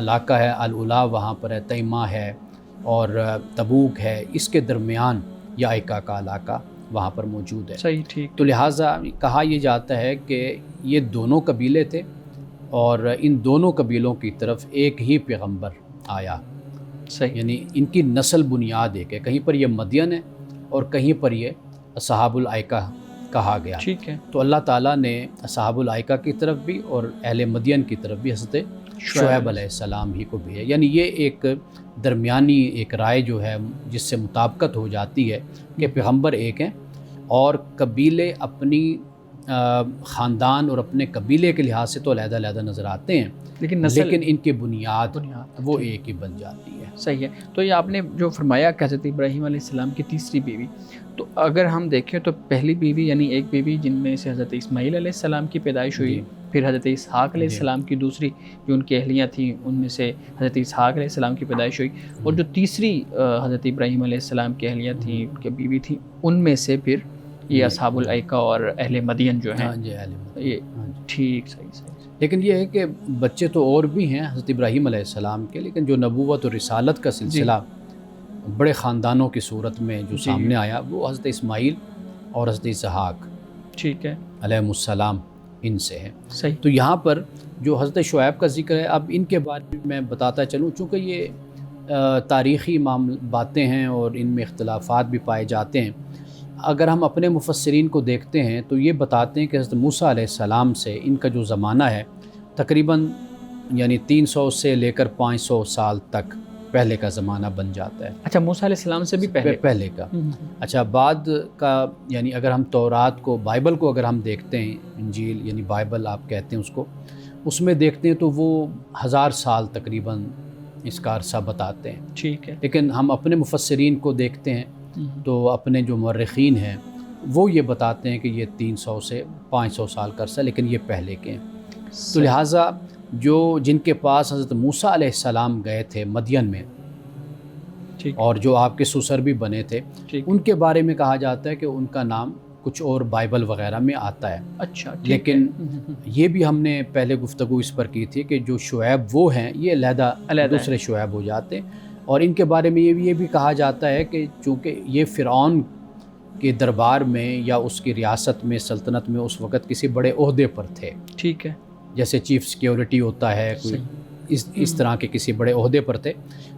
علاقہ ہے العلا وہاں پر ہے، تیمہ ہے اور تبوک ہے، اس کے درمیان یہ عیقہ کا علاقہ وہاں پر موجود ہے. صحیح، ٹھیک. تو لہٰذا کہا یہ جاتا ہے کہ یہ دونوں قبیلے تھے اور ان دونوں قبیلوں کی طرف ایک ہی پیغمبر آیا. صحیح. یعنی ان کی نسل بنیاد ایک ہے، کہیں پر یہ مدین ہے اور کہیں پر یہ اصحاب العیقہ کہا گیا. ٹھیک ہے. تو اللہ تعالیٰ نے اصحاب العیقہ کی طرف بھی اور اہل مدین کی طرف بھی حضرت شعیب علیہ السلام ہی کو بھیجا. یعنی یہ ایک درمیانی ایک رائے جو ہے جس سے مطابقت ہو جاتی ہے کہ پیغمبر ایک ہیں اور قبیلے اپنی خاندان اور اپنے قبیلے کے لحاظ سے تو علیحدہ علیحدہ نظر آتے ہیں، لیکن ان کی بنیاد وہ ایک ہی بن جاتی ہے. صحیح ہے. تو یہ آپ نے جو فرمایا کہ حضرت ابراہیم علیہ السلام کی تیسری بیوی، تو اگر ہم دیکھیں تو پہلی بیوی یعنی ایک بیوی جن میں سے حضرت اسماعیل علیہ السلام کی پیدائش ہوئی، پھر حضرت اسحاق علیہ السلام کی دوسری جو ان کی اہلیاں تھیں ان میں سے حضرت اسحاق علیہ السلام کی پیدائش ہوئی، اور جو تیسری حضرت ابراہیم علیہ السلام کی اہلیاں تھیں ان کی بیوی تھیں ان میں سے پھر یہ اصحاب العیقہ اور اہل مدین جو ہیں. یہ ٹھیک. صحیح. لیکن یہ ہے کہ بچے تو اور بھی ہیں حضرت ابراہیم علیہ السلام کے، لیکن جو نبوت اور رسالت کا سلسلہ بڑے خاندانوں کی صورت میں جو سامنے آیا وہ حضرت اسماعیل اور حضرت اسحاق ٹھیک ہے علیہ السلام ان سے ہے. صحیح. تو یہاں پر جو حضرت شعیب کا ذکر ہے، اب ان کے بارے میں بتاتا چلوں چونکہ یہ تاریخی باتیں ہیں اور ان میں اختلافات بھی پائے جاتے ہیں. اگر ہم اپنے مفسرین کو دیکھتے ہیں تو یہ بتاتے ہیں کہ حضرت موسیٰ علیہ السلام سے ان کا جو زمانہ ہے تقریباً یعنی 300 سے لے کر 500 سال تک پہلے کا زمانہ بن جاتا ہے. اچھا، موسیٰ علیہ السلام سے بھی پہلے کا. اچھا، بعد کا یعنی اگر ہم تورات کو بائبل کو اگر ہم دیکھتے ہیں، انجیل یعنی بائبل آپ کہتے ہیں اس کو، اس میں دیکھتے ہیں تو وہ 1000 سال تقریباً اس کا عرصہ بتاتے ہیں. ٹھیک ہے. لیکن ہم اپنے مفسرین کو دیکھتے ہیں تو اپنے جو مورخین ہیں وہ یہ بتاتے ہیں کہ یہ 300 سے 500 سال کا عرصہ، لیکن یہ پہلے کے ہیں. تو لہٰذا جن کے پاس حضرت موسیٰ علیہ السلام گئے تھے مدین میں اور جو آپ کے سسر بھی بنے تھے، ان کے بارے میں کہا جاتا ہے کہ ان کا نام کچھ اور بائبل وغیرہ میں آتا ہے. اچھا. لیکن یہ بھی ہم نے پہلے گفتگو اس پر کی تھی کہ جو شعیب وہ ہیں یہ علیحدہ دوسرے شعیب ہو جاتے ہیں. اور ان کے بارے میں یہ بھی کہا جاتا ہے کہ چونکہ یہ فرعون کے دربار میں یا اس کی ریاست میں سلطنت میں اس وقت کسی بڑے عہدے پر تھے. ٹھیک ہے. جیسے چیف سیکیورٹی ہوتا ہے کوئی، اس طرح کے کسی بڑے عہدے پر تھے.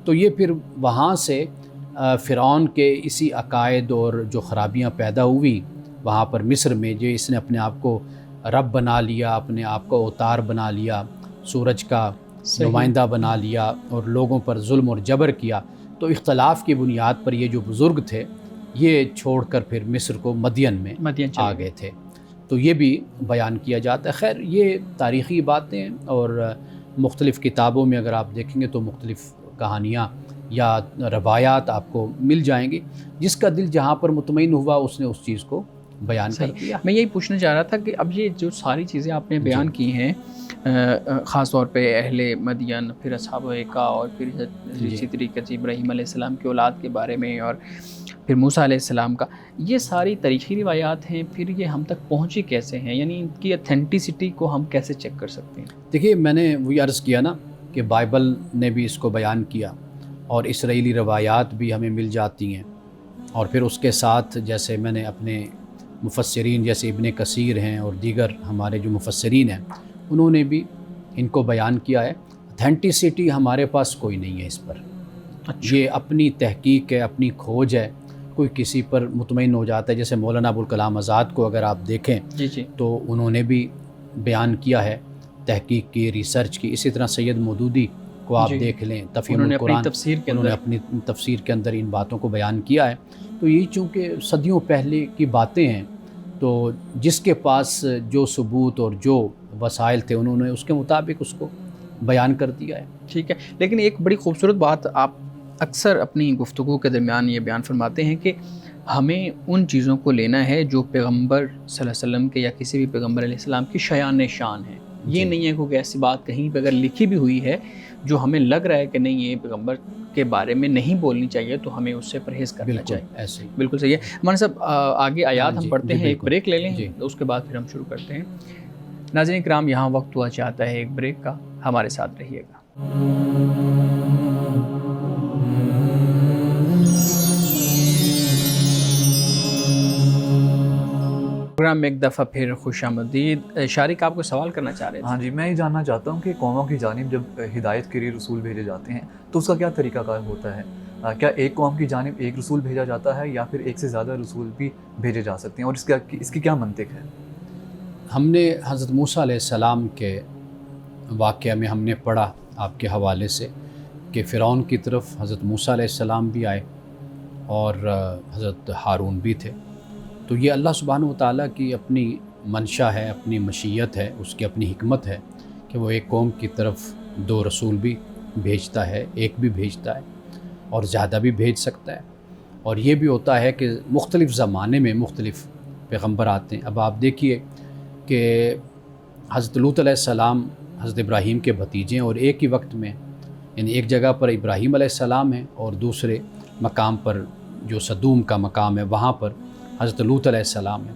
تو یہ پھر وہاں سے فرعون کے اسی عقائد اور جو خرابیاں پیدا ہوئی وہاں پر مصر میں، جو اس نے اپنے آپ کو رب بنا لیا، اپنے آپ کو اوتار بنا لیا، سورج کا نمائندہ بنا لیا اور لوگوں پر ظلم اور جبر کیا. تو اختلاف کی بنیاد پر یہ جو بزرگ تھے یہ چھوڑ کر پھر مصر کو مدین میں آ گئے تھے. تو یہ بھی بیان کیا جاتا ہے. خیر یہ تاریخی باتیں اور مختلف کتابوں میں اگر آپ دیکھیں گے تو مختلف کہانیاں یا روایات آپ کو مل جائیں گی. جس کا دل جہاں پر مطمئن ہوا اس نے اس چیز کو بیان کر دیا. میں یہی پوچھنا چاہ رہا تھا کہ اب یہ جو ساری چیزیں آپ نے بیان کی ہیں خاص طور پہ اہل مدین، پھر اصحاب العیقہ اور پھر اسی طریقے سے ابراہیم علیہ السلام کی اولاد کے بارے میں اور پھر موسیٰ علیہ السلام کا، یہ ساری تاریخی روایات ہیں، پھر یہ ہم تک پہنچی کیسے ہیں؟ یعنی ان کی اتھینٹسٹی کو ہم کیسے چیک کر سکتے ہیں؟ دیکھیے میں نے وہی عرض کیا نا کہ بائبل نے بھی اس کو بیان کیا اور اسرائیلی روایات بھی ہمیں مل جاتی ہیں، اور پھر اس کے ساتھ جیسے میں نے اپنے مفسرین جیسے ابن کثیر ہیں اور دیگر ہمارے جو مفسرین ہیں انہوں نے بھی ان کو بیان کیا ہے. اتھینٹسٹی ہمارے پاس کوئی نہیں ہے اس پر. یہ اپنی تحقیق ہے، اپنی کھوج ہے. کوئی کسی پر مطمئن ہو جاتا ہے. جیسے مولانا ابوالکلام آزاد کو اگر آپ دیکھیں تو انہوں نے بھی بیان کیا ہے، تحقیق کی، ریسرچ کی. اسی طرح سید مودودی کو آپ دیکھ لیں، تفہیم القرآن، انہوں نے اپنی تفسیر کے اندر ان باتوں کو بیان کیا ہے. تو یہ چونکہ صدیوں پہلے کی باتیں ہیں تو جس کے پاس جو ثبوت اور جو وسائل تھے انہوں نے اس کے مطابق اس کو بیان کر دیا ہے. ٹھیک ہے. لیکن ایک بڑی خوبصورت بات آپ اکثر اپنی گفتگو کے درمیان یہ بیان فرماتے ہیں کہ ہمیں ان چیزوں کو لینا ہے جو پیغمبر صلی اللہ علیہ وسلم کے یا کسی بھی پیغمبر علیہ السلام کی شایان شان ہے. یہ نہیں ہے کوئی ایسی بات کہیں پہ اگر لکھی بھی ہوئی ہے جو ہمیں لگ رہا ہے کہ نہیں یہ پیغمبر کے بارے میں نہیں بولنی چاہیے تو ہمیں اس سے پرہیز کرنا چاہیے. ایسے بالکل صحیح ہے. ہمارے صاحب آگے آیات ہم پڑھتے ہیں، ایک بریک لے لیں، اس کے بعد پھر ہم شروع کرتے ہیں. ناظرین کرام، یہاں وقت ہوا چاہتا ہے ایک بریک کا، ہمارے ساتھ رہیے گا۔ پروگرام میں ایک دفعہ پھر خوش آمدید۔ شارق، آپ کو سوال کرنا چاہ رہے تھے؟ ہاں جی، میں یہ جاننا چاہتا ہوں کہ قوموں کی جانب جب ہدایت کے لیے رسول بھیجے جاتے ہیں تو اس کا کیا طریقہ کار ہوتا ہے؟ کیا ایک قوم کی جانب ایک رسول بھیجا جاتا ہے یا پھر ایک سے زیادہ رسول بھی بھیجے جا سکتے ہیں، اور اس کی کیا منطق ہے؟ ہم نے حضرت موسیٰ علیہ السلام کے واقعہ میں ہم نے پڑھا آپ کے حوالے سے کہ فرعون کی طرف حضرت موسیٰ علیہ السلام بھی آئے اور حضرت ہارون بھی تھے۔ تو یہ اللہ سبحانہ و تعالیٰ کی اپنی منشا ہے، اپنی مشیت ہے، اس کی اپنی حکمت ہے کہ وہ ایک قوم کی طرف 2 رسول بھی بھیجتا ہے، ایک بھی بھیجتا ہے اور زیادہ بھی بھیج سکتا ہے۔ اور یہ بھی ہوتا ہے کہ مختلف زمانے میں مختلف پیغمبر آتے ہیں۔ اب آپ دیکھیے کہ حضرت لوط علیہ السلام حضرت ابراہیم کے بھتیجے ہیں، اور ایک ہی وقت میں یعنی ایک جگہ پر ابراہیم علیہ السلام ہیں اور دوسرے مقام پر جو صدوم کا مقام ہے وہاں پر حضرت لوط علیہ السلام ہیں۔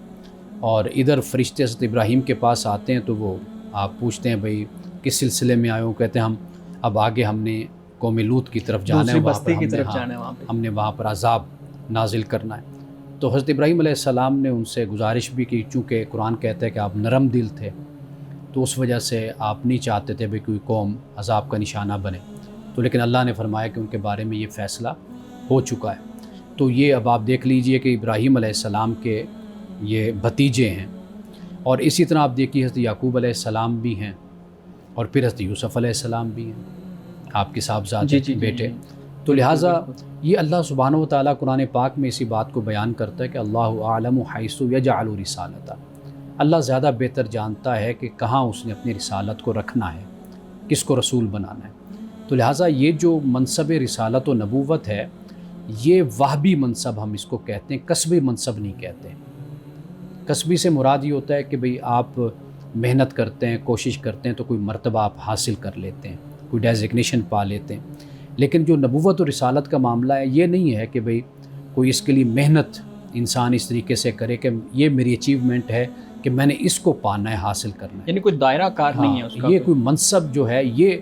اور ادھر فرشتے حضرت ابراہیم کے پاس آتے ہیں تو وہ آپ پوچھتے ہیں بھئی کس سلسلے میں آئے ہو؟ کہتے ہیں ہم اب آگے ہم نے قوم لوط کی طرف جانا ہے، بستی کی طرف جانا ہے، ہم نے وہاں پر عذاب نازل کرنا ہے۔ تو حضرت ابراہیم علیہ السلام نے ان سے گزارش بھی کی، چونکہ قرآن کہتا ہے کہ آپ نرم دل تھے تو اس وجہ سے آپ نہیں چاہتے تھے بھئی کوئی قوم عذاب کا نشانہ بنے، تو لیکن اللہ نے فرمایا کہ ان کے بارے میں یہ فیصلہ ہو چکا ہے۔ تو یہ اب آپ دیکھ لیجئے کہ ابراہیم علیہ السلام کے یہ بھتیجے ہیں، اور اسی طرح آپ دیکھیے حضرت یعقوب علیہ السلام بھی ہیں، اور پھر حضرت یوسف علیہ السلام بھی ہیں، آپ کے صاحبزادے بیٹے۔ تو لہٰذا یہ اللہ سبحانہ و تعالیٰ قرآن پاک میں اسی بات کو بیان کرتا ہے کہ اللہ اعلم حیث یجعل رسالتہ، اللہ زیادہ بہتر جانتا ہے کہ کہاں اس نے اپنی رسالت کو رکھنا ہے، کس کو رسول بنانا ہے۔ تو لہٰذا یہ جو منصب رسالت و نبوت ہے یہ وہبی منصب ہم اس کو کہتے ہیں، کسبی منصب نہیں کہتے۔ کسبی سے مراد یہ ہوتا ہے کہ بھئی آپ محنت کرتے ہیں، کوشش کرتے ہیں تو کوئی مرتبہ آپ حاصل کر لیتے ہیں، کوئی ڈیزگنیشن پا لیتے ہیں۔ لیکن جو نبوت و رسالت کا معاملہ ہے یہ نہیں ہے کہ بھئی کوئی اس کے لیے محنت انسان اس طریقے سے کرے کہ یہ میری اچیومنٹ ہے کہ میں نے اس کو پانا ہے، حاصل کرنا ہے، یعنی کوئی دائرہ کار نہیں ہے اس کا۔ یہ کوئی منصب جو ہے یہ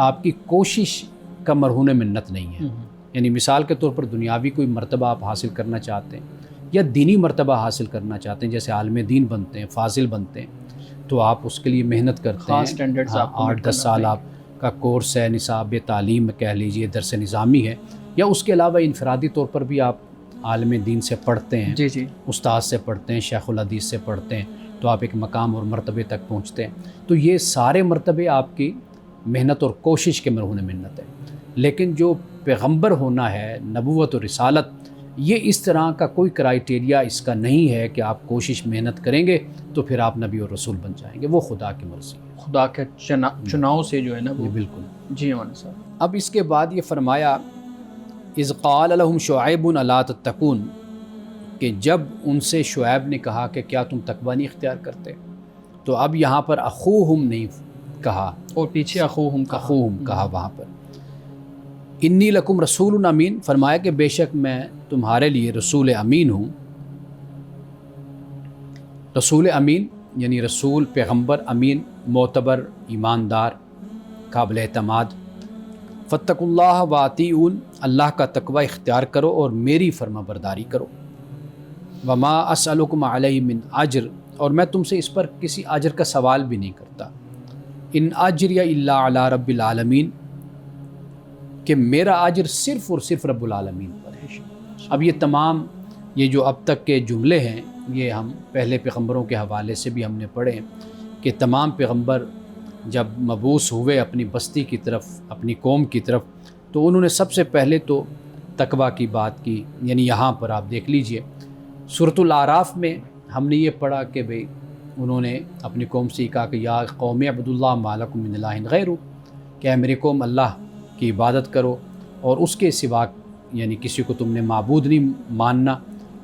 آپ کی کوشش کا مرہون منت نہیں ہے۔ یعنی مثال کے طور پر دنیاوی کوئی مرتبہ آپ حاصل کرنا چاہتے ہیں یا دینی مرتبہ حاصل کرنا چاہتے ہیں، جیسے عالم دین بنتے ہیں، فاضل بنتے ہیں، تو آپ اس کے لیے محنت کرتے ہیں، 8-10 سال آپ کا کورس ہے، نصاب تعلیم کہہ لیجئے، درس نظامی ہے، یا اس کے علاوہ انفرادی طور پر بھی آپ عالم دین سے پڑھتے ہیں، استاد سے پڑھتے ہیں، شیخ الحدیث سے پڑھتے ہیں، تو آپ ایک مقام اور مرتبے تک پہنچتے ہیں۔ تو یہ سارے مرتبے آپ کی محنت اور کوشش کے مرہون منت ہے۔ لیکن جو پیغمبر ہونا ہے، نبوت و رسالت، یہ اس طرح کا کوئی کرائیٹیریا اس کا نہیں ہے کہ آپ کوشش محنت کریں گے تو پھر آپ نبی اور رسول بن جائیں گے، وہ خدا کی مرضی ہے، خدا کے چناؤ سے جو ہے نا وہ۔ بالکل جی مولانا صاحب۔ اب اس کے بعد یہ فرمایا اذ قال لهم شعیب الا تتقون، کہ جب ان سے شعیب نے کہا کہ کیا تم تقوی نہیں اختیار کرتے، تو اب یہاں پر اخوہم نہیں کہا اور پیچھے اخوہم کہا وہاں پر۔ انی لکم رسول امین، فرمایا کہ بے شک میں تمہارے لیے رسول امین ہوں۔ رسول امین یعنی رسول، پیغمبر، امین معتبر، ایماندار، قابل اعتماد۔ فاتقوا اللہ واطیعون، اللہ کا تقوی اختیار کرو اور میری فرما برداری کرو۔ وما اسألکم علیہ من اجر، اور میں تم سے اس پر کسی اجر کا سوال بھی نہیں کرتا۔ ان اجریہ الا علی رب العالمین، کہ میرا اجر صرف اور صرف رب العالمین پر ہے۔ اب یہ تمام یہ جو اب تک کے جملے ہیں یہ ہم پہلے پیغمبروں کے حوالے سے بھی ہم نے پڑھے کہ تمام پیغمبر جب مبعوث ہوئے اپنی بستی کی طرف، اپنی قوم کی طرف، تو انہوں نے سب سے پہلے تو تقوی کی بات کی۔ یعنی یہاں پر آپ دیکھ لیجئے سورۃ الاعراف میں ہم نے یہ پڑھا کہ بھئی انہوں نے اپنی قوم سے کہا کہ یا قوم عبد اللہ ما لکم من الہ غیرہ، کہ اے میری قوم اللہ کی عبادت کرو اور اس کے سوا یعنی کسی کو تم نے معبود نہیں ماننا،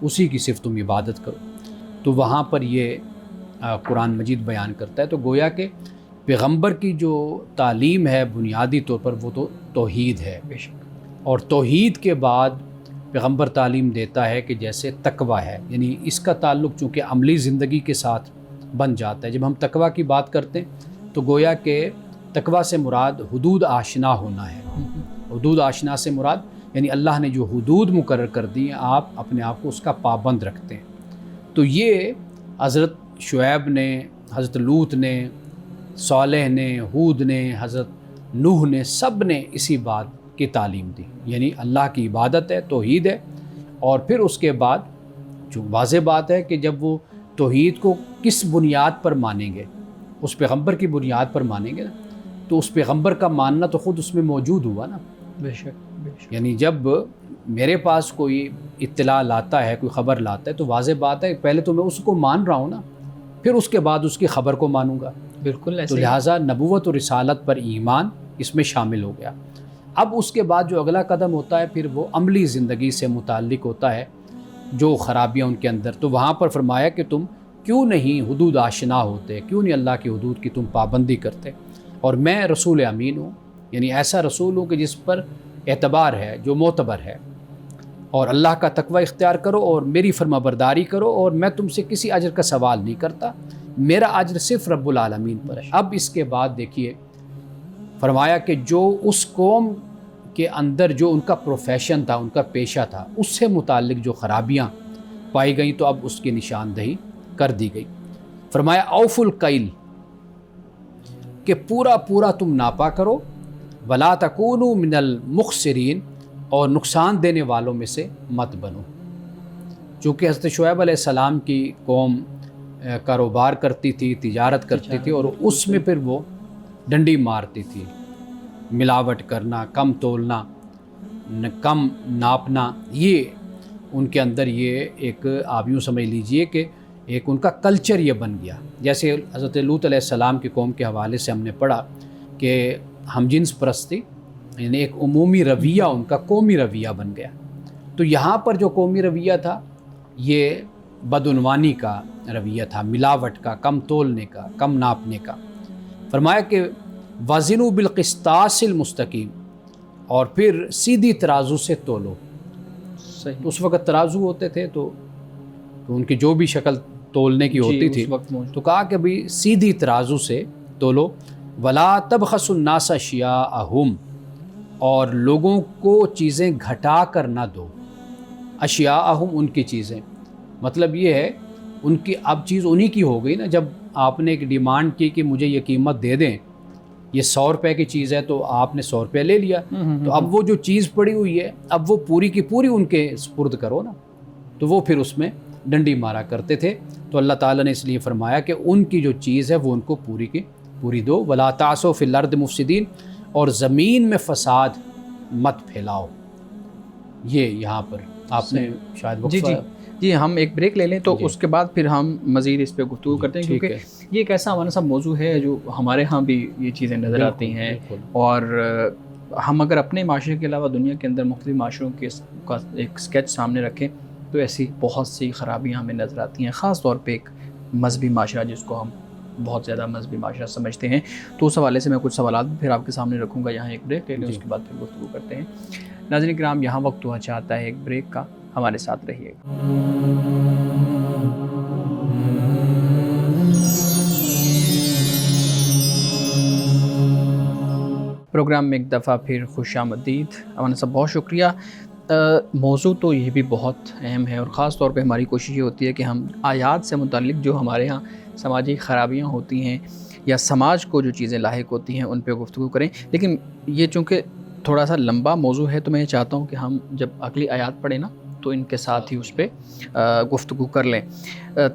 اسی کی صرف تم عبادت کرو۔ تو وہاں پر یہ قرآن مجید بیان کرتا ہے۔ تو گویا کہ پیغمبر کی جو تعلیم ہے بنیادی طور پر وہ تو توحید ہے، اور توحید کے بعد پیغمبر تعلیم دیتا ہے کہ جیسے تقوی ہے، یعنی اس کا تعلق چونکہ عملی زندگی کے ساتھ بن جاتا ہے۔ جب ہم تقوی کی بات کرتے ہیں تو گویا کہ تقوی سے مراد حدود آشنا ہونا ہے۔ حدود آشنا سے مراد یعنی اللہ نے جو حدود مقرر کر دی ہیں آپ اپنے آپ کو اس کا پابند رکھتے ہیں۔ تو یہ حضرت شعیب نے، حضرت لوط نے، صالح نے، ہود نے، حضرت نوح نے، سب نے اسی بات کی تعلیم دی، یعنی اللہ کی عبادت ہے، توحید ہے۔ اور پھر اس کے بعد جو واضح بات ہے کہ جب وہ توحید کو کس بنیاد پر مانیں گے، اس پیغمبر کی بنیاد پر مانیں گے نا، تو اس پیغمبر کا ماننا تو خود اس میں موجود ہوا نا۔ بے شک بے شک۔ یعنی جب میرے پاس کوئی اطلاع لاتا ہے، کوئی خبر لاتا ہے، تو واضح بات ہے پہلے تو میں اس کو مان رہا ہوں نا، پھر اس کے بعد اس کی خبر کو مانوں گا۔ بالکل تو ایسے ہی۔ لہٰذا نبوت اور رسالت پر ایمان اس میں شامل ہو گیا۔ اب اس کے بعد جو اگلا قدم ہوتا ہے پھر وہ عملی زندگی سے متعلق ہوتا ہے، جو خرابیاں ان کے اندر، تو وہاں پر فرمایا کہ تم کیوں نہیں حدود آشنا ہوتے، کیوں نہیں اللہ کی حدود کی تم پابندی کرتے، اور میں رسول امین ہوں، یعنی ایسا رسول ہوں کہ جس پر اعتبار ہے، جو معتبر ہے، اور اللہ کا تقوی اختیار کرو اور میری فرما برداری کرو، اور میں تم سے کسی اجر کا سوال نہیں کرتا، میرا اجر صرف رب العالمین پر ہے۔ اب اس کے بعد دیکھیے فرمایا کہ جو اس قوم کے اندر جو ان کا پروفیشن تھا، ان کا پیشہ تھا، اس سے متعلق جو خرابیاں پائی گئیں تو اب اس کی نشاندہی کر دی گئی۔ فرمایا اوف الکیل، کہ پورا پورا تم ناپا کرو، ولا تکونوا من المخسرین، اور نقصان دینے والوں میں سے مت بنو۔ چونکہ حضرت شعیب علیہ السلام کی قوم کاروبار کرتی تھی، تجارت کرتی تھی، اور اس میں پھر وہ ڈنڈی مارتی تھی، ملاوٹ کرنا، کم تولنا، کم ناپنا، یہ ان کے اندر یہ ایک آپ یوں سمجھ لیجئے کہ ایک ان کا کلچر یہ بن گیا۔ جیسے حضرت لوط علیہ السلام کی قوم کے حوالے سے ہم نے پڑھا کہ ہم جنس پرستی، یعنی ایک عمومی رویہ ان کا قومی رویہ بن گیا۔ تو یہاں پر جو قومی رویہ تھا یہ بدعنوانی کا رویہ تھا، ملاوٹ کا، کم تولنے کا، کم ناپنے کا۔ فرمایا کہ وزنوا بالقسطاس المستقیم، اور پھر سیدھی ترازو سے تولو۔ صحیح۔ تو اس وقت ترازو ہوتے تھے تو ان کی جو بھی شکل تولنے کی ہوتی تھی، اس وقت موجود۔ تو کہا کہ بھئی سیدھی ترازو سے تولو، ولا تبخسوا الناس اشیاءہم، اور لوگوں کو چیزیں گھٹا کر نہ دو، اشیاءہم ان کی چیزیں، مطلب یہ ہے ان کی اب چیز انہی کی ہو گئی نا۔ جب آپ نے ایک ڈیمانڈ کی کہ مجھے یہ قیمت دے دیں، یہ 100 روپے کی چیز ہے تو آپ نے 100 روپے لے لیا، تو اب وہ جو چیز پڑی ہوئی ہے اب وہ پوری کی پوری ان کے سپرد کرو نا۔ تو وہ پھر اس میں ڈنڈی مارا کرتے تھے۔ تو اللہ تعالیٰ نے اس لیے فرمایا کہ ان کی جو چیز ہے وہ ان کو پوری کی پوری دو، ولا تعثوا فی الارض مفسدین، اور زمین میں فساد مت پھیلاؤ۔ یہ یہاں پر آپ نے شاید وقفہ جی ہم ایک بریک لے لیں تو اس کے بعد پھر ہم مزید اس پہ گفتگو کرتے ہیں، کیونکہ یہ ایک ایسا ہمارا سب موضوع ہے جو ہمارے ہاں بھی یہ چیزیں نظر آتی ہیں، اور ہم اگر اپنے معاشرے کے علاوہ دنیا کے اندر مختلف معاشروں کے کا ایک اسکیچ سامنے رکھیں تو ایسی بہت سی خرابیاں ہمیں نظر آتی ہیں، خاص طور پہ ایک مذہبی معاشرہ جس کو ہم بہت زیادہ مذہبی معاشرہ سمجھتے ہیں۔ تو اس حوالے سے میں کچھ سوالات بھی پھر آپ کے سامنے رکھوں گا، یہاں ایک بریک لے لیں، اس کے بعد پھر گفتگو کرتے ہیں۔ ناظرین کرام، یہاں وقت ہوا چاہتا ہے ایک بریک کا، ہمارے ساتھ رہیے گا۔ پروگرام میں ایک دفعہ پھر خوش آمدید۔ امن صاحب بہت شکریہ۔ موضوع تو یہ بھی بہت اہم ہے، اور خاص طور پہ ہماری کوشش یہ ہوتی ہے کہ ہم آیات سے متعلق جو ہمارے ہاں سماجی خرابیاں ہوتی ہیں یا سماج کو جو چیزیں لاحق ہوتی ہیں ان پہ گفتگو کریں، لیکن یہ چونکہ تھوڑا سا لمبا موضوع ہے تو میں یہ چاہتا ہوں کہ ہم جب اگلی آیات پڑھیں نا تو ان کے ساتھ ہی اس پہ گفتگو کر لیں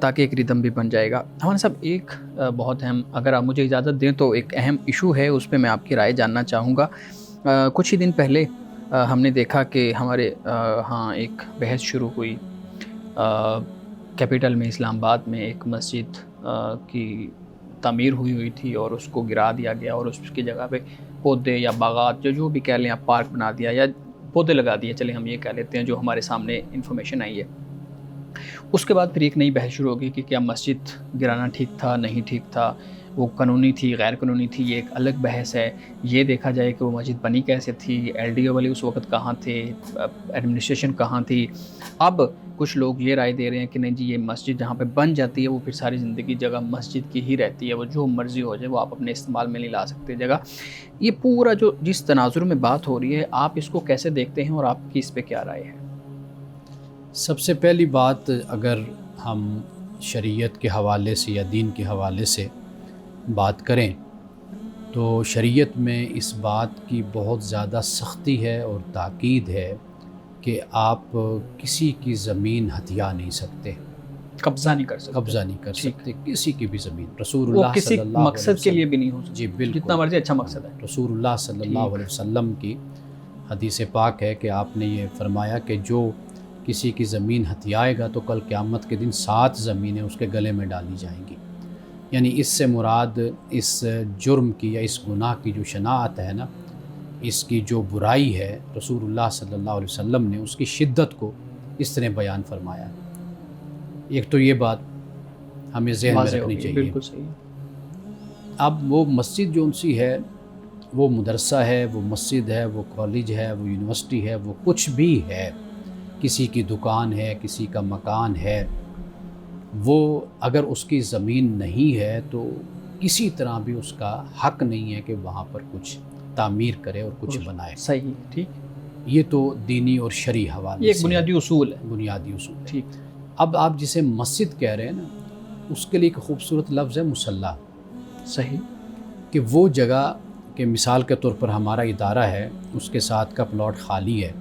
تاکہ ایک ردم بھی بن جائے گا۔ ہمارے صاحب ایک بہت اہم، اگر آپ مجھے اجازت دیں تو ایک اہم ایشو ہے، اس پہ میں آپ کی رائے جاننا چاہوں گا۔ کچھ ہی دن پہلے ہم نے دیکھا کہ ہمارے ہاں ایک بحث شروع ہوئی کیپٹل میں، اسلام آباد میں ایک مسجد کی تعمیر ہوئی تھی اور اس کو گرا دیا گیا، اور اس کی جگہ پہ پودے یا باغات جو بھی کہہ لیں آپ، پارک بنا دیا یا پودے لگا دیے، چلیں ہم یہ کہہ لیتے ہیں، جو ہمارے سامنے انفارمیشن آئی ہے۔ اس کے بعد پھر ایک نئی بحث شروع ہو گئی کہ کیا مسجد گرانا ٹھیک تھا، نہیں ٹھیک تھا، وہ قانونی تھی غیر قانونی تھی، یہ ایک الگ بحث ہے. یہ دیکھا جائے کہ وہ مسجد بنی کیسے تھی، LDO والے اس وقت کہاں تھے، ایڈمنسٹریشن کہاں تھی. اب کچھ لوگ یہ رائے دے رہے ہیں کہ نہیں جی یہ مسجد جہاں پہ بن جاتی ہے وہ پھر ساری زندگی جگہ مسجد کی ہی رہتی ہے، وہ جو مرضی ہو جائے وہ آپ اپنے استعمال میں نہیں لا سکتے جگہ. یہ پورا جو جس تناظر میں بات ہو رہی ہے آپ اس کو کیسے دیکھتے ہیں اور آپ کی اس پہ کیا رائے ہے؟ سب سے پہلی بات، اگر ہم شریعت کے حوالے سے یا دین کے حوالے سے بات کریں تو شریعت میں اس بات کی بہت زیادہ سختی ہے اور تاکید ہے کہ آپ کسی کی زمین ہتھیا نہیں سکتے، قبضہ نہیں کر سکتے، قبضہ نہیں کر سکتے کسی کی بھی زمین. رسول وہ اللہ کسی صلی اللہ علیہ مقصد کے لیے بھی نہیں ہو سکتا، جی بالکل، جتنا مرضی اچھا مقصد ہے. رسول اللہ صلی اللہ علیہ وسلم کی حدیث پاک ہے کہ آپ نے یہ فرمایا کہ جو کسی کی زمین ہتھیائے گا تو کل قیامت کے دن 7 زمینیں اس کے گلے میں ڈالی جائیں گی. یعنی اس سے مراد اس جرم کی یا اس گناہ کی جو شناعت ہے نا، اس کی جو برائی ہے، رسول اللہ صلی اللہ علیہ وسلم نے اس کی شدت کو اس طرح بیان فرمایا. ایک تو یہ بات ہمیں ذہن میں رکھنی چاہیے. بالکل صحیح. اب وہ مسجد جو ان سی ہے، وہ مدرسہ ہے، وہ مسجد ہے، وہ کالج ہے، وہ یونیورسٹی ہے، وہ کچھ بھی ہے، کسی کی دکان ہے، کسی کا مکان ہے، وہ اگر اس کی زمین نہیں ہے تو کسی طرح بھی اس کا حق نہیں ہے کہ وہاں پر کچھ تعمیر کرے اور کچھ بنائے. صحیح، ٹھیک. یہ تو دینی اور شرعی حوالے یہ ایک سے بنیادی اصول ہے. بنیادی اصول. ٹھیک. اب آپ جسے مسجد کہہ رہے ہیں نا، اس کے لیے ایک خوبصورت لفظ ہے مصلی. صحیح. کہ وہ جگہ کہ مثال کے طور پر ہمارا ادارہ ہے، اس کے ساتھ کا پلاٹ خالی ہے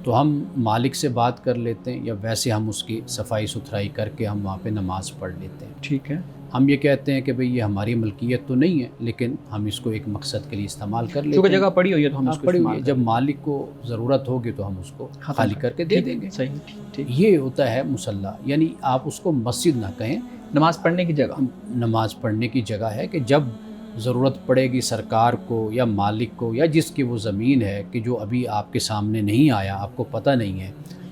تو ہم مالک سے بات کر لیتے ہیں یا ویسے ہم اس کی صفائی ستھرائی کر کے ہم وہاں پہ نماز پڑھ لیتے ہیں. ٹھیک ہے. ہم یہ کہتے ہیں کہ بھئی یہ ہماری ملکیت تو نہیں ہے لیکن ہم اس کو ایک مقصد کے لیے استعمال کر لیتے ہیں. کیونکہ جگہ پڑی ہوئی ہے تو ہم اس کو پڑی ہوئی استعمال ہے، جب مالک کو ضرورت ہوگی تو ہم اس کو خالی کر کے دے دیں گے. صحیح. ٹھیک. یہ ہوتا ہے مصلی. یعنی آپ اس کو مسجد نہ کہیں، نماز پڑھنے کی جگہ. نماز پڑھنے کی جگہ ہے کہ جب ضرورت پڑے گی سرکار کو یا مالک کو یا جس کی وہ زمین ہے کہ جو ابھی آپ کے سامنے نہیں آیا، آپ کو پتہ نہیں ہے،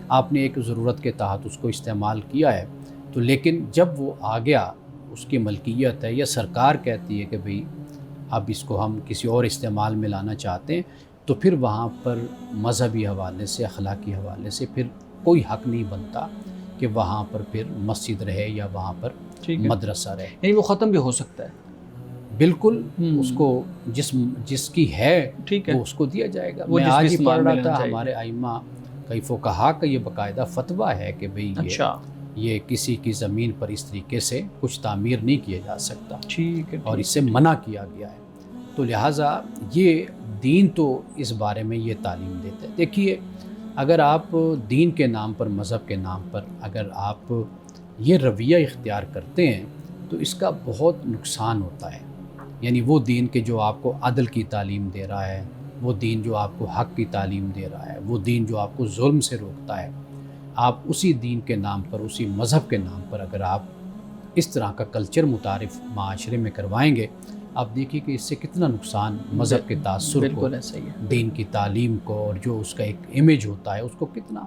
آپ نے ایک ضرورت کے تحت اس کو استعمال کیا ہے، تو لیکن جب وہ آ گیا، اس کی ملکیت ہے یا سرکار کہتی ہے کہ بھئی اب اس کو ہم کسی اور استعمال میں لانا چاہتے ہیں، تو پھر وہاں پر مذہبی حوالے سے، اخلاقی حوالے سے پھر کوئی حق نہیں بنتا کہ وہاں پر پھر مسجد رہے یا وہاں پر مدرسہ رہے. یعنی وہ ختم بھی ہو سکتا ہے. بالکل. اس کو جس کی ہے ٹھیک ہے وہ اس کو دیا جائے گا. وہ میں جس آج بھی ہی پڑھ استعمال میں رہا لینا تھا، چاہیے. ہمارے ائمہ کئی فقہا کا یہ باقاعدہ فتویٰ ہے کہ بھئی اچھا یہ کسی کی زمین پر اس طریقے سے کچھ تعمیر نہیں کیا جا سکتا، ٹھیک ہے. اور اس سے منع کیا گیا ہے. تو لہٰذا یہ دین تو اس بارے میں یہ تعلیم دیتے ہیں. دیکھیے، اگر آپ دین کے نام پر، مذہب کے نام پر اگر آپ یہ رویہ اختیار کرتے ہیں تو اس کا بہت نقصان ہوتا ہے. یعنی وہ دین کے جو آپ کو عدل کی تعلیم دے رہا ہے، وہ دین جو آپ کو حق کی تعلیم دے رہا ہے، وہ دین جو آپ کو ظلم سے روکتا ہے، آپ اسی دین کے نام پر، اسی مذہب کے نام پر اگر آپ اس طرح کا کلچر متعارف معاشرے میں کروائیں گے، آپ دیکھیے کہ اس سے کتنا نقصان مذہب کے تاثر کو، بالکل ایسا ہی ہے. دین کی تعلیم کو، اور جو اس کا ایک امیج ہوتا ہے اس کو کتنا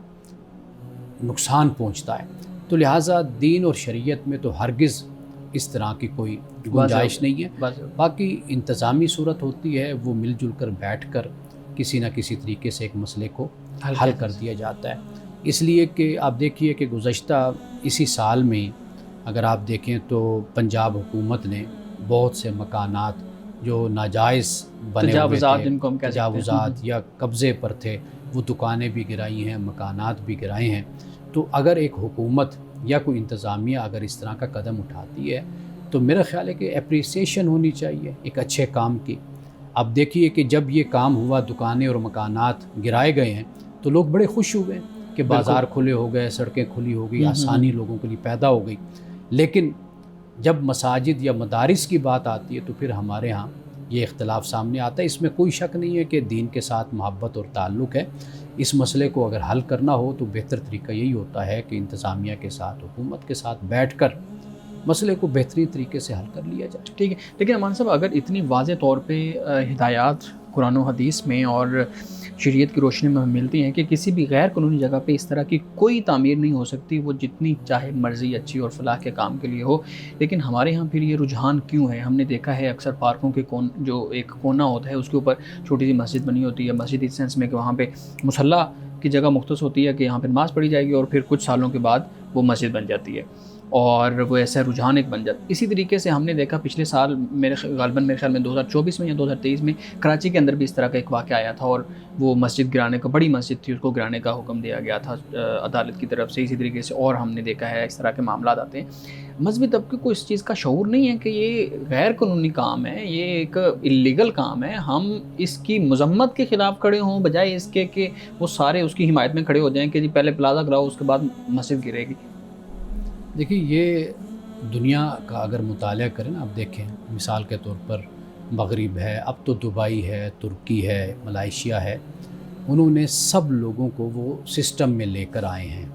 نقصان پہنچتا ہے. تو لہٰذا دین اور شریعت میں تو ہرگز اس طرح کی کوئی گنجائش نہیں ہے. باقی انتظامی صورت ہوتی ہے، وہ مل جل کر بیٹھ کر کسی نہ کسی طریقے سے ایک مسئلے کو حل کر دیا جاتا ہے. اس لیے کہ آپ دیکھیے کہ گزشتہ اسی سال میں اگر آپ دیکھیں تو پنجاب حکومت نے بہت سے مکانات جو ناجائز بنے ہوئے تھے، جن کو ہم کہتے ہیں تجاوزات یا قبضے پر تھے، وہ دکانیں بھی گرائی ہیں، مکانات بھی گرائے ہیں. تو اگر ایک حکومت یا کوئی انتظامیہ اگر اس طرح کا قدم اٹھاتی ہے تو میرا خیال ہے کہ اپریسیشن ہونی چاہیے ایک اچھے کام کی. اب دیکھیے کہ جب یہ کام ہوا، دکانیں اور مکانات گرائے گئے ہیں، تو لوگ بڑے خوش ہوئے کہ بازار کھلے ہو گئے، سڑکیں کھلی ہو گئی، آسانی لوگوں کے لیے پیدا ہو گئی. لیکن جب مساجد یا مدارس کی بات آتی ہے تو پھر ہمارے ہاں یہ اختلاف سامنے آتا ہے. اس میں کوئی شک نہیں ہے کہ دین کے ساتھ محبت اور تعلق ہے. اس مسئلے کو اگر حل کرنا ہو تو بہتر طریقہ یہی ہوتا ہے کہ انتظامیہ کے ساتھ، حکومت کے ساتھ بیٹھ کر مسئلے کو بہترین طریقے سے حل کر لیا جائے. ٹھیک ہے. لیکن امان صاحب، اگر اتنی واضح طور پہ ہدایات قرآن و حدیث میں اور شریعت کی روشنی میں ہمیں ملتی ہیں کہ کسی بھی غیر قانونی جگہ پہ اس طرح کی کوئی تعمیر نہیں ہو سکتی، وہ جتنی چاہے مرضی اچھی اور فلاح کے کام کے لیے ہو. لیکن ہمارے ہاں پھر یہ رجحان کیوں ہے؟ ہم نے دیکھا ہے اکثر پارکوں کے جو ایک کونا ہوتا ہے اس کے اوپر چھوٹی سی مسجد بنی ہوتی ہے، مسجد اس سینس میں کہ وہاں پہ مصلی کی جگہ مختص ہوتی ہے کہ یہاں پہ نماز پڑھی جائے گی، اور پھر کچھ سالوں کے بعد وہ مسجد بن جاتی ہے اور وہ ایسا رجحان ایک بن جاتا ہے. اسی طریقے سے ہم نے دیکھا پچھلے سال غالباً میرے خیال میں 2024 میں یا 2023 میں کراچی کے اندر بھی اس طرح کا ایک واقعہ آیا تھا، اور وہ مسجد گرانے کا، بڑی مسجد تھی، اس کو گرانے کا حکم دیا گیا تھا عدالت کی طرف سے. اسی طریقے سے اور ہم نے دیکھا ہے اس طرح کے معاملات آتے ہیں. مذہبی طبقے کو اس چیز کا شعور نہیں ہے کہ یہ غیر قانونی کام ہے، یہ ایک اللیگل کام ہے. ہم اس کی مذمت کے خلاف کھڑے ہوں بجائے اس کے کہ وہ سارے اس کی حمایت میں کھڑے ہو جائیں کہ جی پہلے پلازا گراؤ اس کے بعد مسجد گرے گی. دیکھیے یہ دنیا کا اگر مطالعہ کریں نا، آپ دیکھیں مثال کے طور پر مغرب ہے، اب تو دبئی ہے، ترکی ہے، ملائیشیا ہے، انہوں نے سب لوگوں کو وہ سسٹم میں لے کر آئے ہیں،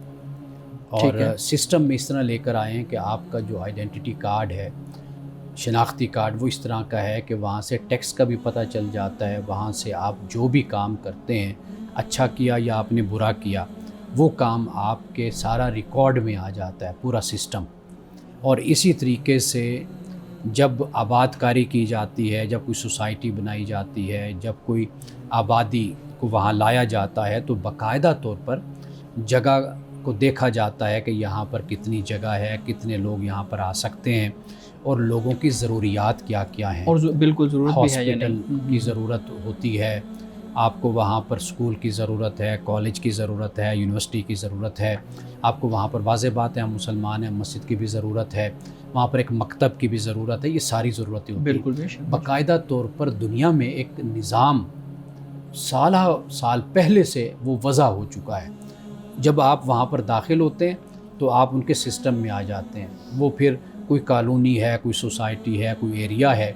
اور سسٹم میں اس طرح لے کر آئے ہیں کہ آپ کا جو آئیڈینٹی کارڈ ہے، شناختی کارڈ، وہ اس طرح کا ہے کہ وہاں سے ٹیکس کا بھی پتہ چل جاتا ہے، وہاں سے آپ جو بھی کام کرتے ہیں، اچھا کیا یا آپ نے برا کیا، وہ کام آپ کے سارا ریکارڈ میں آ جاتا ہے پورا سسٹم. اور اسی طریقے سے جب آباد کاری کی جاتی ہے، جب کوئی سوسائٹی بنائی جاتی ہے، جب کوئی آبادی کو وہاں لایا جاتا ہے، تو باقاعدہ طور پر جگہ کو دیکھا جاتا ہے کہ یہاں پر کتنی جگہ ہے، کتنے لوگ یہاں پر آ سکتے ہیں، اور لوگوں کی ضروریات کیا کیا ہیں. اور بالکل ضرورت بھی ہے یا ہاسپٹل نہیں کی ضرورت ہوتی ہے، آپ کو وہاں پر اسکول کی ضرورت ہے، کالج کی ضرورت ہے، یونیورسٹی کی ضرورت ہے، آپ کو وہاں پر واضح بات ہے ہم مسلمان ہیں، مسجد کی بھی ضرورت ہے، وہاں پر ایک مکتب کی بھی ضرورت ہے. یہ ساری ضرورتیں ہوتی ہیں. بالکل بے شک. باقاعدہ طور پر دنیا میں ایک نظام سال پہلے سے وہ وضع ہو چکا ہے. جب آپ وہاں پر داخل ہوتے ہیں تو آپ ان کے سسٹم میں آ جاتے ہیں. وہ پھر کوئی کالونی ہے، کوئی سوسائٹی ہے، کوئی ایریا ہے،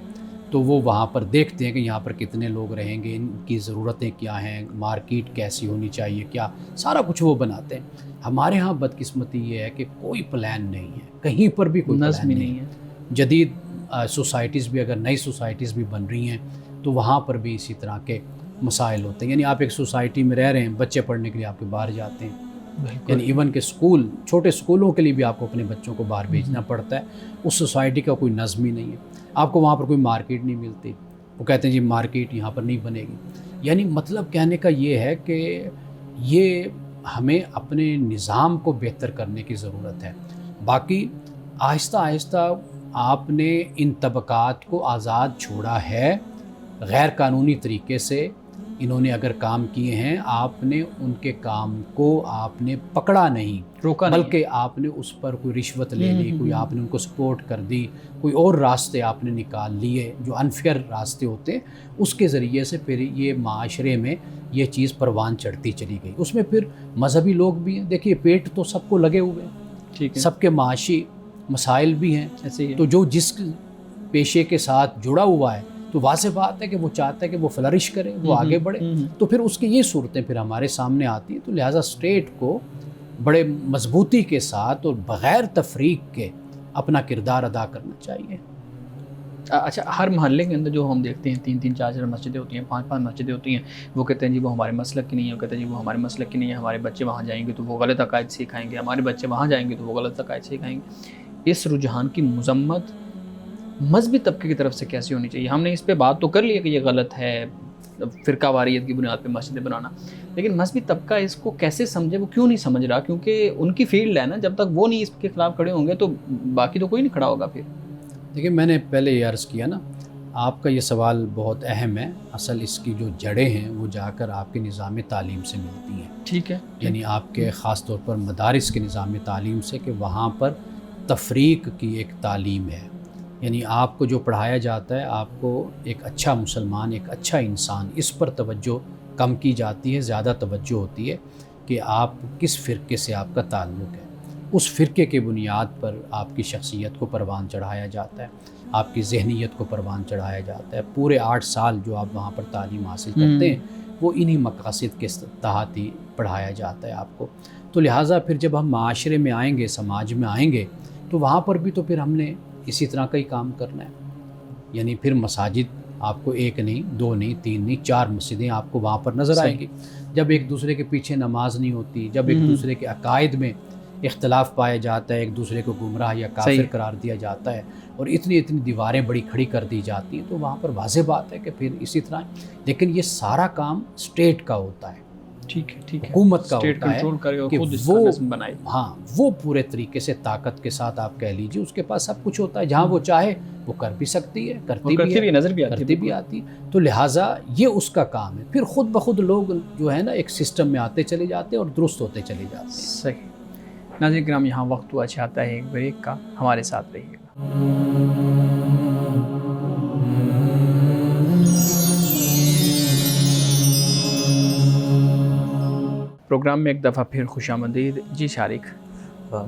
تو وہ وہاں پر دیکھتے ہیں کہ یہاں پر کتنے لوگ رہیں گے، ان کی ضرورتیں کیا ہیں، مارکیٹ کیسی ہونی چاہیے، کیا سارا کچھ وہ بناتے ہیں. ہمارے ہاں بدقسمتی یہ ہے کہ کوئی پلان نہیں ہے، کہیں پر بھی کوئی نظم پلان نہیں ہے. جدید سوسائٹیز بھی، اگر نئی سوسائٹیز بھی بن رہی ہیں تو وہاں پر بھی اسی طرح کے مسائل ہوتے ہیں. یعنی آپ ایک سوسائٹی میں رہ رہے ہیں، بچے پڑھنے کے لیے آپ کے باہر جاتے ہیں، یعنی ایون کہ اسکول، چھوٹے اسکولوں کے لیے بھی آپ کو اپنے بچوں کو باہر بھیجنا پڑتا ہے. اس سوسائٹی کا کوئی نظم ہی نہیں ہے. آپ کو وہاں پر کوئی مارکیٹ نہیں ملتی، وہ کہتے ہیں جی مارکیٹ یہاں پر نہیں بنے گی. یعنی مطلب کہنے کا یہ ہے کہ یہ ہمیں اپنے نظام کو بہتر کرنے کی ضرورت ہے. باقی آہستہ آہستہ آپ نے ان طبقات کو آزاد چھوڑا ہے، غیر قانونی طریقے سے انہوں نے اگر کام کیے ہیں، آپ نے ان کے کام کو آپ نے پکڑا نہیں، روکا نہیں، بلکہ آپ نے اس پر کوئی رشوت لے لی، کوئی آپ نے ان کو سپورٹ کر دی، کوئی اور راستے آپ نے نکال لیے جو انفیئر راستے ہوتے، اس کے ذریعے سے پھر یہ معاشرے میں یہ چیز پروان چڑھتی چلی گئی. اس میں پھر مذہبی لوگ بھی ہیں. دیکھیے پیٹ تو سب کو لگے ہوئے ہیں، ٹھیک ہے، سب کے معاشی مسائل بھی ہیں. ایسے ہی ہے. تو جو جس پیشے کے ساتھ جڑا ہوا ہے تو واضح بات ہے کہ وہ چاہتا ہے کہ وہ فلرش کرے، وہ آگے بڑھے. تو پھر اس کی یہ صورتیں پھر ہمارے سامنے آتی ہیں. تو لہٰذا اسٹیٹ کو بڑے مضبوطی کے ساتھ اور بغیر تفریق کے اپنا کردار ادا کرنا چاہیے. اچھا، ہر محلے کے اندر جو ہم دیکھتے ہیں 3-3 4-4 مسجدیں ہوتی ہیں، 5-5 مسجدیں ہوتی ہیں. وہ کہتے ہیں جی وہ ہمارے مسلک کی نہیں ہے، وہ کہتے ہیں جی وہ ہمارے مسلک کی نہیں ہے، ہمارے بچے وہاں جائیں گے تو وہ غلط عقائد سکھائیں گے، ہمارے بچے وہاں جائیں گے تو وہ غلط عقائد سکھائیں گے. اس رجحان کی مذمت مذہبی طبقے کی طرف سے کیسی ہونی چاہیے؟ ہم نے اس پہ بات تو کر لی ہے کہ یہ غلط ہے فرقہ واریت کی بنیاد پہ مسجدیں بنانا، لیکن مذہبی طبقہ اس کو کیسے سمجھے؟ وہ کیوں نہیں سمجھ رہا؟ کیونکہ ان کی فیلڈ ہے نا. جب تک وہ نہیں اس کے خلاف کھڑے ہوں گے تو باقی تو کوئی نہیں کھڑا ہوگا. پھر دیکھیے میں نے پہلے یہ عرض کیا نا، آپ کا یہ سوال بہت اہم ہے. اصل اس کی جو جڑیں ہیں وہ جا کر آپ کے نظام تعلیم سے ملتی ہیں. ٹھیک ہے، یعنی آپ کے خاص طور پر مدارس کے نظام تعلیم سے، کہ وہاں پر تفریق کی ایک تعلیم ہے. یعنی آپ کو جو پڑھایا جاتا ہے، آپ کو ایک اچھا مسلمان، ایک اچھا انسان، اس پر توجہ کم کی جاتی ہے. زیادہ توجہ ہوتی ہے کہ آپ کس فرقے سے آپ کا تعلق ہے. اس فرقے کے بنیاد پر آپ کی شخصیت کو پروان چڑھایا جاتا ہے، آپ کی ذہنیت کو پروان چڑھایا جاتا ہے. پورے 8 سال جو آپ وہاں پر تعلیم حاصل کرتے ہیں وہ انہی مقاصد کے تحت ہی پڑھایا جاتا ہے آپ کو. تو لہٰذا پھر جب ہم معاشرے میں آئیں گے، سماج میں آئیں گے، تو وہاں پر بھی تو پھر ہم نے اسی طرح کا ہی کام کرنا ہے. یعنی پھر مساجد آپ کو ایک نہیں، دو نہیں، تین نہیں، 4 مسجدیں آپ کو وہاں پر نظر آئیں گی. جب ایک دوسرے کے پیچھے نماز نہیں ہوتی، جب ایک دوسرے کے عقائد میں اختلاف پایا جاتا ہے، ایک دوسرے کو گمراہ یا کافر قرار دیا جاتا ہے اور اتنی دیواریں بڑی کھڑی کر دی جاتی ہیں، تو وہاں پر واضح بات ہے کہ پھر اسی طرح. لیکن یہ سارا کام اسٹیٹ کا ہوتا ہے، ٹھیک ہے، حکومت کا ہوتا ہے کہ وہ وہ پورے طریقے سے طاقت کے ساتھ آپ کہہ لیجیے اس کے پاس سب کچھ ہوتا ہے، جہاں وہ چاہے وہ کر بھی سکتی ہے، کرتی بھی آتی ہے. تو لہٰذا یہ اس کا کام ہے. پھر خود بخود لوگ جو ہے نا ایک سسٹم میں آتے چلے جاتے ہیں اور درست ہوتے چلے جاتے ہیں. صحیح. ناظرین کرام، یہاں وقت ہوا چاہتا ہے ایک بریک کا، ہمارے ساتھ رہیے گا. پروگرام میں ایک دفعہ پھر خوش آمدید. جی شارق.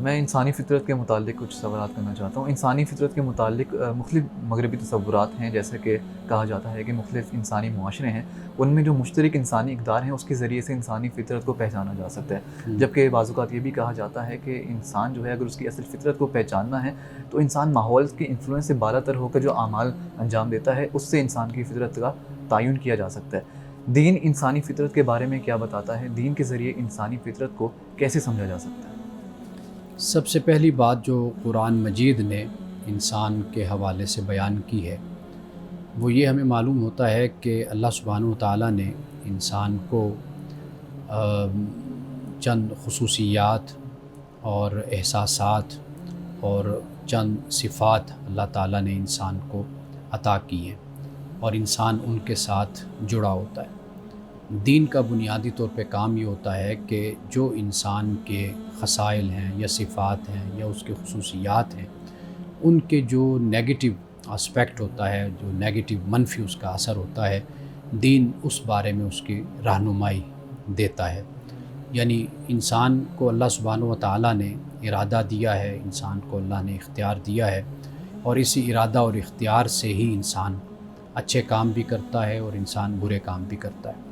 میں انسانی فطرت کے متعلق کچھ سوالات کرنا چاہتا ہوں. انسانی فطرت کے متعلق مختلف مغربی تصورات ہیں، جیسے کہ کہا جاتا ہے کہ مختلف انسانی معاشرے ہیں، ان میں جو مشترک انسانی اقدار ہیں اس کے ذریعے سے انسانی فطرت کو پہچانا جا سکتا ہے. جبکہ بعض اوقات یہ بھی کہا جاتا ہے کہ انسان جو ہے اگر اس کی اصل فطرت کو پہچاننا ہے تو انسان ماحول کے انفلوئنس سے بالا تر ہو کر جو اعمال انجام دیتا ہے اس سے انسان کی فطرت کا تعین کیا جا سکتا ہے. دین انسانی فطرت کے بارے میں کیا بتاتا ہے؟ دین کے ذریعے انسانی فطرت کو کیسے سمجھا جا سکتا ہے؟ سب سے پہلی بات جو قرآن مجید نے انسان کے حوالے سے بیان کی ہے وہ یہ ہمیں معلوم ہوتا ہے کہ اللہ سبحانہ و تعالیٰ نے انسان کو چند خصوصیات اور احساسات اور چند صفات اللہ تعالیٰ نے انسان کو عطا کی ہیں اور انسان ان کے ساتھ جڑا ہوتا ہے. دین کا بنیادی طور پہ کام یہ ہوتا ہے کہ جو انسان کے خصائل ہیں یا صفات ہیں یا اس کے خصوصیات ہیں ان کے جو نیگیٹو اسپیکٹ ہوتا ہے، جو نیگیٹو منفی اس کا اثر ہوتا ہے، دین اس بارے میں اس کی رہنمائی دیتا ہے. یعنی انسان کو اللہ سبحانہ و تعالیٰ نے ارادہ دیا ہے، انسان کو اللہ نے اختیار دیا ہے اور اسی ارادہ اور اختیار سے ہی انسان اچھے کام بھی کرتا ہے اور انسان برے کام بھی کرتا ہے.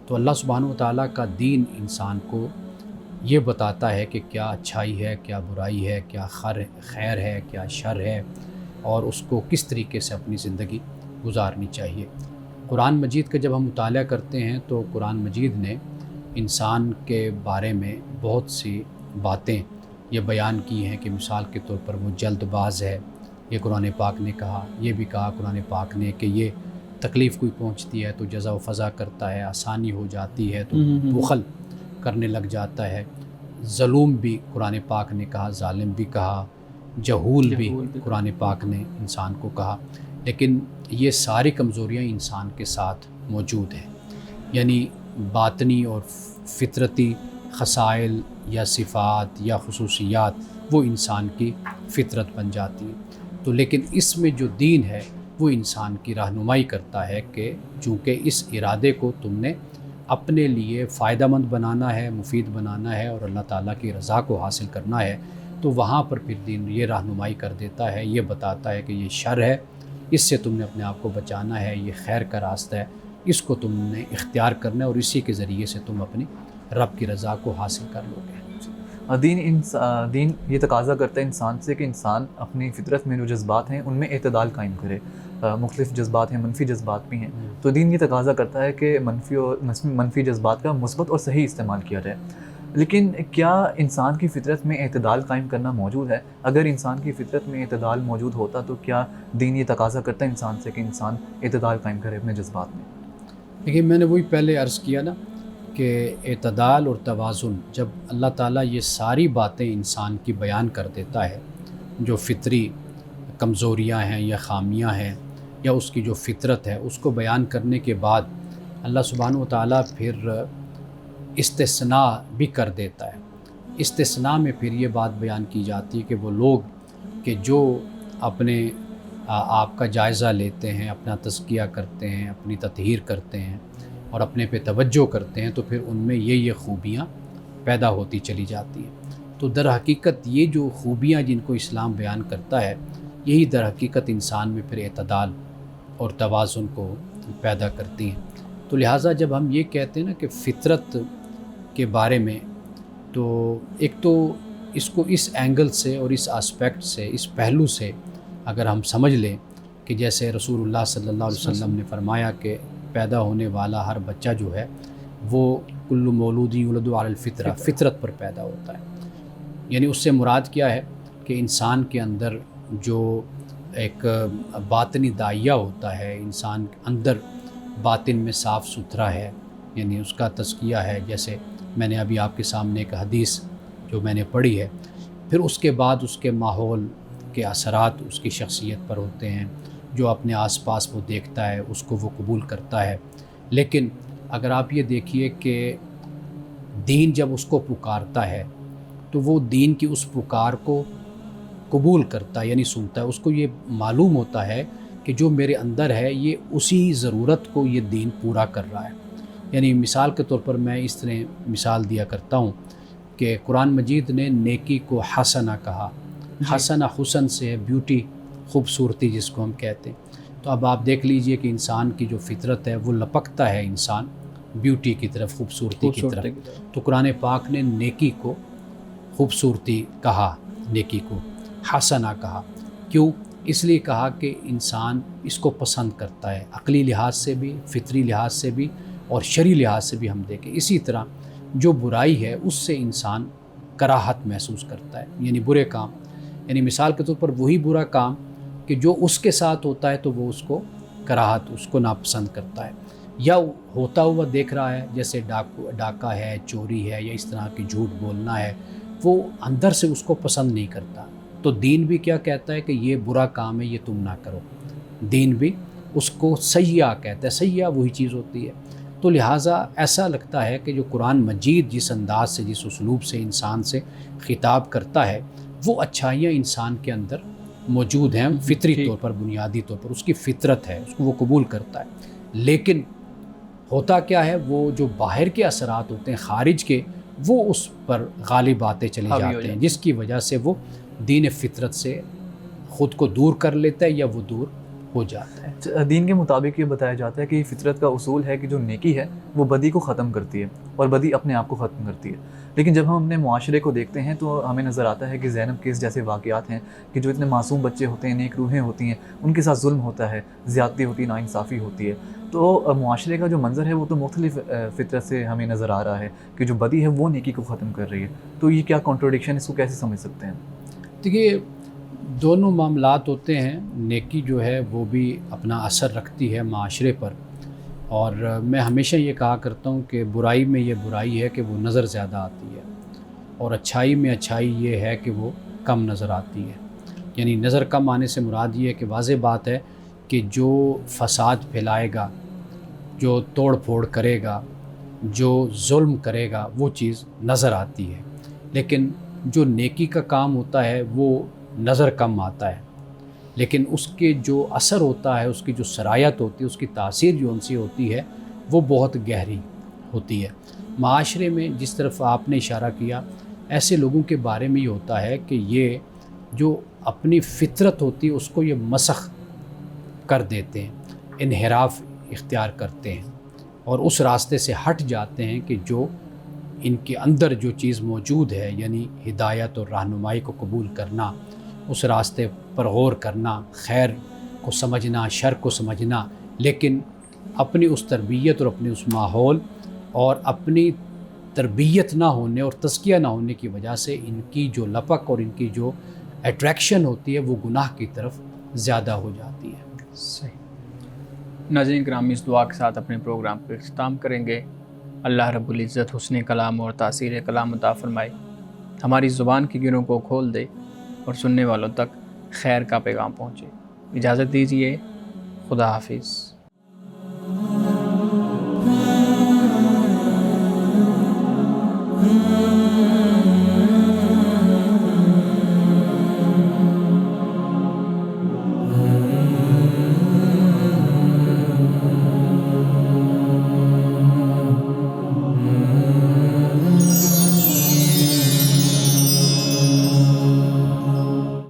تو اللہ سبحانہ و تعالیٰ کا دین انسان کو یہ بتاتا ہے کہ کیا اچھائی ہے، کیا برائی ہے، کیا خیر ہے، کیا شر ہے اور اس کو کس طریقے سے اپنی زندگی گزارنی چاہیے. قرآن مجید کا جب ہم مطالعہ کرتے ہیں تو قرآن مجید نے انسان کے بارے میں بہت سی باتیں یہ بیان کی ہیں کہ مثال کے طور پر وہ جلد باز ہے، یہ قرآن پاک نے کہا. یہ بھی کہا قرآن پاک نے کہ یہ تکلیف کوئی پہنچتی ہے تو جزا و فضا کرتا ہے، آسانی ہو جاتی ہے تو بخل کرنے لگ جاتا ہے. ظلم بھی قرآن پاک نے کہا، ظالم بھی کہا، جہول بھی قرآن پاک نے انسان کو کہا. لیکن یہ ساری کمزوریاں انسان کے ساتھ موجود ہیں، یعنی باطنی اور فطرتی خصائل یا صفات یا خصوصیات وہ انسان کی فطرت بن جاتی ہیں. تو لیکن اس میں جو دین ہے وہ انسان کی رہنمائی کرتا ہے کہ چونکہ اس ارادے کو تم نے اپنے لیے فائدہ مند بنانا ہے، مفید بنانا ہے اور اللہ تعالیٰ کی رضا کو حاصل کرنا ہے، تو وہاں پر پھر دین یہ رہنمائی کر دیتا ہے، یہ بتاتا ہے کہ یہ شر ہے، اس سے تم نے اپنے آپ کو بچانا ہے، یہ خیر کا راستہ ہے، اس کو تم نے اختیار کرنا ہے اور اسی کے ذریعے سے تم اپنی رب کی رضا کو حاصل کر لو گے. دین یہ تقاضا کرتا ہے انسان سے کہ انسان اپنی فطرت میں جو جذبات ہیں ان میں اعتدال قائم کرے. مختلف جذبات ہیں، منفی جذبات بھی ہیں، تو دین یہ تقاضا کرتا ہے کہ منفی جذبات کا مثبت اور صحیح استعمال کیا جائے. لیکن کیا انسان کی فطرت میں اعتدال قائم کرنا موجود ہے؟ اگر انسان کی فطرت میں اعتدال موجود ہوتا تو کیا دین یہ تقاضا کرتا ہے انسان سے کہ انسان اعتدال قائم کرے اپنے جذبات میں؟ دیکھیے، میں نے وہی پہلے عرض کیا نا کہ اعتدال اور توازن، جب اللہ تعالیٰ یہ ساری باتیں انسان کی بیان کر دیتا ہے، جو فطری کمزوریاں ہیں یا خامیاں ہیں یا اس کی جو فطرت ہے، اس کو بیان کرنے کے بعد اللہ سبحانہ و تعالیٰ پھر استثناء بھی کر دیتا ہے. استثناء میں پھر یہ بات بیان کی جاتی ہے کہ وہ لوگ کہ جو اپنے آپ کا جائزہ لیتے ہیں، اپنا تزکیہ کرتے ہیں، اپنی تطہیر کرتے ہیں اور اپنے پہ توجہ کرتے ہیں، تو پھر ان میں یہ خوبیاں پیدا ہوتی چلی جاتی ہیں. تو در حقیقت یہ جو خوبیاں جن کو اسلام بیان کرتا ہے، یہی در حقیقت انسان میں پھر اعتدال اور توازن کو پیدا کرتی ہیں. تو لہٰذا جب ہم یہ کہتے ہیں نا کہ فطرت کے بارے میں، تو ایک تو اس کو اس اینگل سے اور اس آسپیکٹ سے، اس پہلو سے اگر ہم سمجھ لیں کہ جیسے رسول اللہ صلی اللہ علیہ وسلم نے فرمایا کہ پیدا ہونے والا ہر بچہ جو ہے وہ کل مولود یولد علی الفطرہ، فطرت پر پیدا ہوتا ہے. یعنی اس سے مراد کیا ہے کہ انسان کے اندر جو ایک باطنی داعیہ ہوتا ہے، انسان اندر باطن میں صاف ستھرا ہے، یعنی اس کا تزکیہ ہے. جیسے میں نے ابھی آپ کے سامنے ایک حدیث جو میں نے پڑھی ہے، پھر اس کے بعد اس کے ماحول کے اثرات اس کی شخصیت پر ہوتے ہیں، جو اپنے آس پاس وہ دیکھتا ہے اس کو وہ قبول کرتا ہے. لیکن اگر آپ یہ دیکھیے کہ دین جب اس کو پکارتا ہے تو وہ دین کی اس پکار کو قبول کرتا ہے، یعنی سنتا ہے. اس کو یہ معلوم ہوتا ہے کہ جو میرے اندر ہے یہ اسی ضرورت کو یہ دین پورا کر رہا ہے. یعنی مثال کے طور پر میں اس طرح مثال دیا کرتا ہوں کہ قرآن مجید نے نیکی کو حسنہ کہا. حسنہ حسن سے بیوٹی، خوبصورتی جس کو ہم کہتے ہیں. تو اب آپ دیکھ لیجئے کہ انسان کی جو فطرت ہے وہ لپکتا ہے انسان بیوٹی کی طرف، خوبصورتی کی طرف. تو قرآن پاک نے نیکی کو خوبصورتی کہا، نیکی کو حسنہ کہا. کیوں؟ اس لیے کہا کہ انسان اس کو پسند کرتا ہے، عقلی لحاظ سے بھی، فطری لحاظ سے بھی اور شرعی لحاظ سے بھی ہم دیکھیں. اسی طرح جو برائی ہے اس سے انسان کراہت محسوس کرتا ہے، یعنی برے کام. یعنی مثال کے طور پر وہی برا کام کہ جو اس کے ساتھ ہوتا ہے تو وہ اس کو کراہت، اس کو ناپسند کرتا ہے، یا ہوتا ہوا دیکھ رہا ہے، جیسے ڈاکہ ہے، چوری ہے، یا اس طرح کی جھوٹ بولنا ہے، وہ اندر سے اس کو پسند نہیں کرتا. تو دین بھی کیا کہتا ہے کہ یہ برا کام ہے، یہ تم نہ کرو. دین بھی اس کو سیئہ کہتا ہے. سیئہ وہی چیز ہوتی ہے. تو لہٰذا ایسا لگتا ہے کہ جو قرآن مجید جس انداز سے، جس اسلوب سے انسان سے خطاب کرتا ہے، وہ اچھائیاں انسان کے اندر موجود ہیں فطری طور پر، بنیادی طور پر اس کی فطرت ہے، اس کو وہ قبول کرتا ہے. لیکن ہوتا کیا ہے، وہ جو باہر کے اثرات ہوتے ہیں خارج کے، وہ اس پر غالب آتے چلے جاتے ہیں، جس کی وجہ سے وہ دین فطرت سے خود کو دور کر لیتا ہے یا وہ دور ہو جاتا ہے. دین کے مطابق یہ بتایا جاتا ہے کہ فطرت کا اصول ہے کہ جو نیکی ہے وہ بدی کو ختم کرتی ہے اور بدی اپنے آپ کو ختم کرتی ہے. لیکن جب ہم اپنے معاشرے کو دیکھتے ہیں تو ہمیں نظر آتا ہے کہ زینب کیس جیسے واقعات ہیں کہ جو اتنے معصوم بچے ہوتے ہیں، نیک روحیں ہوتی ہیں، ان کے ساتھ ظلم ہوتا ہے، زیادتی ہوتی ہے، ناانصافی ہوتی ہے. تو معاشرے کا جو منظر ہے وہ تو مختلف فطرت سے ہمیں نظر آ رہا ہے کہ جو بدی ہے وہ نیکی کو ختم کر رہی ہے. تو یہ کیا کانٹروڈکشن، اس کو کیسے سمجھ سکتے ہیں؟ دیکھیے دونوں معاملات ہوتے ہیں. نیکی جو ہے وہ بھی اپنا اثر رکھتی ہے معاشرے پر، اور میں ہمیشہ یہ کہا کرتا ہوں کہ برائی میں یہ برائی ہے کہ وہ نظر زیادہ آتی ہے، اور اچھائی میں اچھائی یہ ہے کہ وہ کم نظر آتی ہے. یعنی نظر کم آنے سے مراد یہ ہے کہ واضح بات ہے کہ جو فساد پھیلائے گا، جو توڑ پھوڑ کرے گا، جو ظلم کرے گا، وہ چیز نظر آتی ہے. لیکن جو نیکی کا کام ہوتا ہے وہ نظر کم آتا ہے، لیکن اس کے جو اثر ہوتا ہے، اس کی جو سرایت ہوتی ہے، اس کی تاثیر جو ان سے ہوتی ہے وہ بہت گہری ہوتی ہے. معاشرے میں جس طرف آپ نے اشارہ کیا، ایسے لوگوں کے بارے میں یہ ہوتا ہے کہ یہ جو اپنی فطرت ہوتی ہے اس کو یہ مسخ کر دیتے ہیں، انحراف اختیار کرتے ہیں اور اس راستے سے ہٹ جاتے ہیں کہ جو ان کے اندر جو چیز موجود ہے، یعنی ہدایت اور رہنمائی کو قبول کرنا، اس راستے پر غور کرنا، خیر کو سمجھنا، شر کو سمجھنا، لیکن اپنی اس تربیت اور اپنے اس ماحول اور اپنی تربیت نہ ہونے اور تزکیہ نہ ہونے کی وجہ سے ان کی جو لپک اور ان کی جو اٹریکشن ہوتی ہے وہ گناہ کی طرف زیادہ ہو جاتی ہے. صحیح. ناظرین کرام، اس دعا کے ساتھ اپنے پروگرام کو اختتام کریں گے. اللہ رب العزت حسن کلام اور تاثیر کلام عطا فرمائے، ہماری زبان کی گروں کو کھول دے اور سننے والوں تک خیر کا پیغام پہنچے. اجازت دیجیے. خدا حافظ.